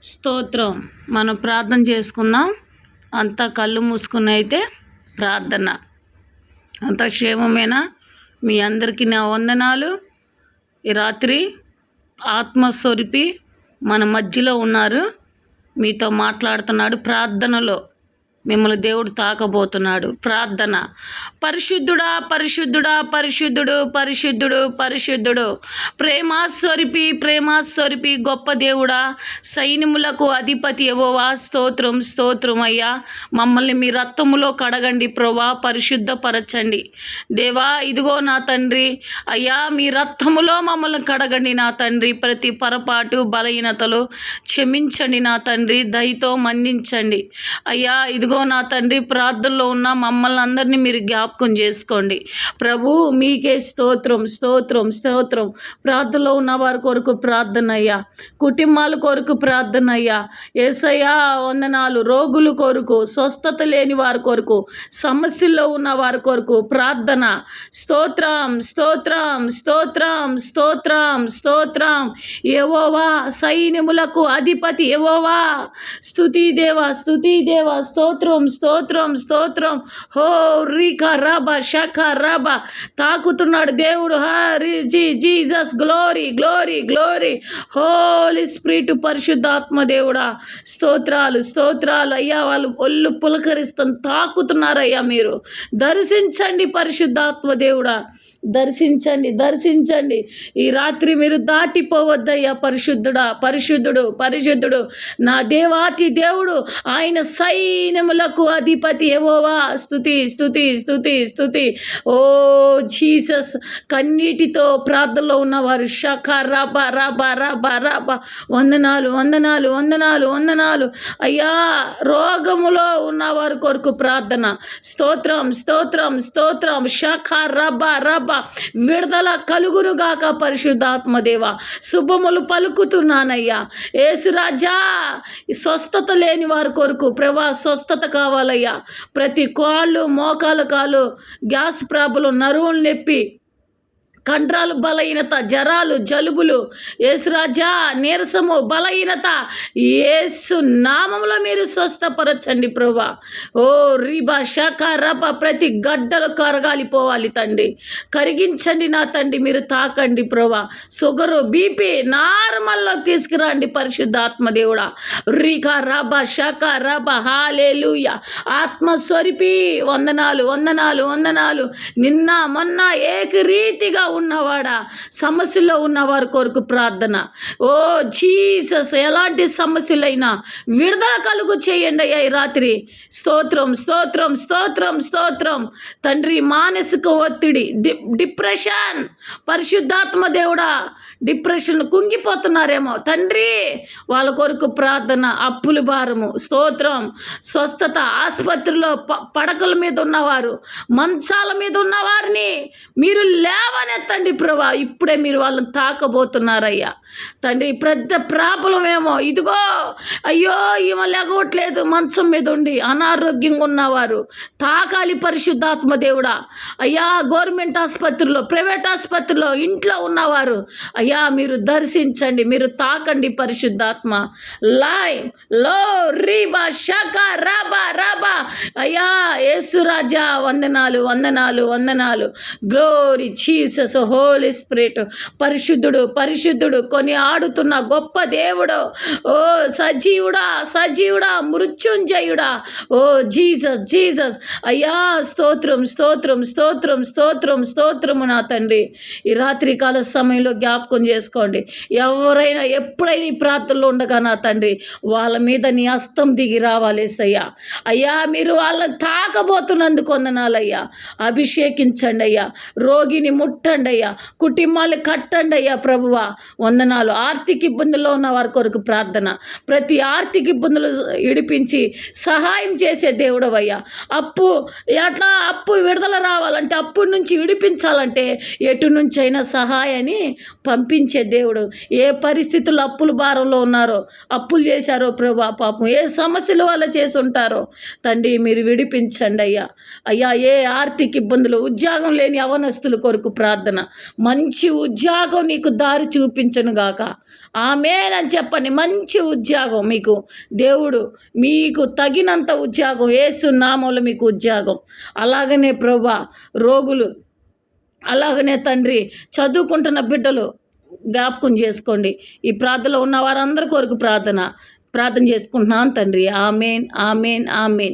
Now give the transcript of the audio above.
స్తోత్రం. మనం ప్రార్థన చేసుకుందాం. అంతా కళ్ళు మూసుకుని అయితే ప్రార్థన. అంత క్షేమమేనా? మీ అందరికీ నా వందనాలు. ఈ రాత్రి ఆత్మస్వరూపి మన మధ్యలో ఉన్నారు, మీతో మాట్లాడుతున్నాడు. ప్రార్థనలో మిమ్మల్ని దేవుడు తాకబోతున్నాడు. ప్రార్థన. పరిశుద్ధుడా, పరిశుద్ధుడా, పరిశుద్ధుడు, పరిశుద్ధుడు, పరిశుద్ధుడు, ప్రేమాస్వరూపి గొప్ప దేవుడా, సైన్యములకు అధిపతి యెహోవా, స్తోత్రం స్తోత్రం అయ్యా. మమ్మల్ని మీ రక్తములో కడగండి ప్రభా, పరిశుద్ధపరచండి దేవా. ఇదిగో నా తండ్రి అయ్యా, మీ రక్తములో మమ్మల్ని కడగండి నా తండ్రి. ప్రతి పొరపాటు బలహీనతలు క్షమించండి నా తండ్రి, దయతో మన్నించండి అయ్యా. ఇదిగో నా తండ్రి, ప్రార్థనలో ఉన్న మమ్మల్ని అందరినీ మీరు జ్ఞాపకం చేసుకోండి ప్రభు. మీకే స్తోత్రం స్తోత్రం స్తోత్రం. ప్రార్థనలో ఉన్న వారి కొరకు ప్రార్థన అయ్యా, కుటుంబాల కొరకు ప్రార్థన అయ్యా. యేసయ్యా వందనాలు. రోగుల కొరకు, స్వస్థత లేని వారి కొరకు, సమస్యల్లో ఉన్న వారి కొరకు ప్రార్థన. స్తోత్రం స్తోత్రం స్తోత్రం స్తోత్రం స్తోత్రం. యెహోవా సైన్యములకు అధిపతి యెహోవా, స్తుతి దేవా, స్తుతి దేవా. స్తోత్రం స్తోత్రం స్తోత్రం. హో రీకా రాబా షకా రాబా. తాకుతున్నాడు దేవుడు. Jesus. Glory glory glory. Holy spirit, పరిశుద్ధాత్మ దేవుడా, స్తోత్రాలు స్తోత్రాలు అయ్యా. వాళ్ళు ఒళ్ళు పులకరిస్తాం, తాకుతున్నారయ్యా. మీరు దర్శించండి పరిశుద్ధాత్మ దేవుడా, దర్శించండి దర్శించండి. ఈ రాత్రి మీరు దాటిపోవద్దయ్యా. పరిశుద్ధుడా, పరిశుద్ధుడు పరిశుద్ధుడు నా దేవాతి దేవుడు, ఆయన సైన్యములకు అధిపతి యెహోవా. స్తుతి స్తుతి స్తుతి స్తుతి. ఓ జీసస్. కన్నీటితో ప్రార్థనలో ఉన్నవారు షక రబ రబ రబ రబ. వందనాలు వందనాలు వందనాలు వందనాలు అయ్యా. రోగములో ఉన్నవారి కొరకు ప్రార్థన. స్తోత్రం స్తోత్రం స్తోత్రం. షక రబ రబ. విడుదల కలుగునుగాక పరిశుద్ధాత్మ దేవా. శుభములు పలుకుతున్నానయ్యా. యేసురాజా, స్వస్థత లేని వారి కొరకు ప్రభా, స్వస్థత కావాలయ్యా. ప్రతి కాళ్ళు, మోకాలు కాలు, గ్యాస్ ప్రాబ్లం, నరువులు నొప్పి, కండరాలు బలహీనత, జరాలు, జలుబులు, యేసురాజా నీరసము, బలహీనత, యేసు నామములో మీరు స్వస్థపరచండి ప్రభా. ఓ రీబా షక రబ. ప్రతి గడ్డలు కరగాలిపోవాలి తండ్రి, కరిగించండి నా తండ్రి. మీరు తాకండి ప్రభా. షుగరు, బీపీ నార్మల్లో తీసుకురండి పరిశుద్ధాత్మ దేవుడా. రీకా రబ షక రబ. హల్లెలూయా. ఆత్మస్వరూపి వందనాలు వందనాలు వందనాలు. నిన్న మొన్న ఏకరీతిగా ఉన్నవాడా, సమస్యలో ఉన్నవారి కొరకు ప్రార్థన. ఓ జీసస్, ఎలాంటి సమస్యలైనా విడుదల కలుగు చేయండి అయ్యా ఈ రాత్రి. స్తోత్రం స్తోత్రం స్తోత్రం స్తోత్రం తండ్రి. మానసిక ఒత్తిడి, డిప్రెషన్, పరిశుద్ధాత్మ దేవుడా, డిప్రెషన్ కుంగిపోతున్నారేమో తండ్రి, వాళ్ళ కొరకు ప్రార్థన. అప్పుల భారము, స్తోత్రం. స్వస్థత. ఆసుపత్రిలో పడకల మీద ఉన్నవారు, మంచాల మీద ఉన్నవారిని మీరు లేవనెత్తండి ప్రభా. ఇప్పుడే మీరు వాళ్ళని తాకబోతున్నారయ్యా తండ్రి. పెద్ద ప్రాబ్లం ఏమో, ఇదిగో అయ్యో ఈమె లేగవట్లేదు, మంచం మీద ఉండి అనారోగ్యంగా ఉన్నవారు తాకాలి పరిశుద్ధాత్మ దేవుడా. అయ్యా గవర్నమెంట్ ఆసుపత్రిలో, ప్రైవేట్ ఆసుపత్రిలో, ఇంట్లో ఉన్నవారు అయ్యా మీరు దర్శించండి, మీరు తాకండి పరిశుద్ధాత్మ. లాయ్ లో రీబా షక రాబా రాబా. అయ్యా యేసురాజా వందనాలు వందనాలు వందనాలు. Glory Jesus. హోలీ స్పిరిట్, పరిశుద్ధుడు పరిశుద్ధుడు, కొని ఆడుతున్న గొప్ప దేవుడు. ఓ సజీవుడా సజీవుడా, మృత్యుంజయుడా. ఓ జీసస్ జీసస్. అయ్యా స్తోత్రం స్తోత్రం స్తోత్రం స్తోత్రం స్తోత్రము నా తండ్రి. ఈ రాత్రి కాల సమయంలో జ్ఞాపకం చేసుకోండి. ఎవరైనా ఎప్పుడైనా ఈ ప్రార్థనలో ఉండగా నా తండ్రి, వాళ్ళ మీద నీ హస్తం దిగి రావాలి సయ్యా. అయ్యా మీరు వాళ్ళని తాకబోతున్నందుకు వందనాలయ్యా. అభిషేకించండి అయ్యా. రోగిని ముట్టండి అయ్యా. కుటుంబాలు కట్టండి అయ్యా ప్రభువా. వందనాలు. ఆర్థిక ఇబ్బందుల్లో ఉన్న వారి కొరకు ప్రార్థన. ప్రతి ఆర్థిక ఇబ్బందులు విడిపించి సహాయం చేసే దేవుడవయ్యా. అప్పు విడుదల రావాలంటే, అప్పు నుంచి విడిపించాలంటే ఎటు నుంచి అయినా సహాయాన్ని పంపించే దేవుడు. ఏ పరిస్థితుల్లో అప్పుల భారంలో ఉన్నారో, అప్పులు చేశారో ప్రభా, పాపం ఏ సమస్యలు వల్ల చేసి ఉంటారో తండ్రి మీరు విడిపించండి అయ్యా. అయ్యా ఏ ఆర్థిక ఇబ్బందులు, ఉద్యోగం లేని యవనస్తుల కొరకు ప్రార్థన. ప్రార్థన. మంచి ఉద్యోగం నీకు దారి చూపించను గాక. ఆమేన్ చెప్పండి. మంచి ఉద్యోగం మీకు దేవుడు, మీకు తగినంత ఉద్యోగం, యేసు నామములో మీకు ఉద్యోగం. అలాగనే ప్రభువా రోగులు, అలాగనే తండ్రి చదువుకుంటున్న బిడ్డలు జ్ఞాపకం చేసుకోండి. ఈ ప్రార్థనలో ఉన్న వారందరి కొరకు ప్రార్థన చేసుకుంటున్నాను తండ్రి. ఆమేన్, ఆమేన్, ఆమేన్.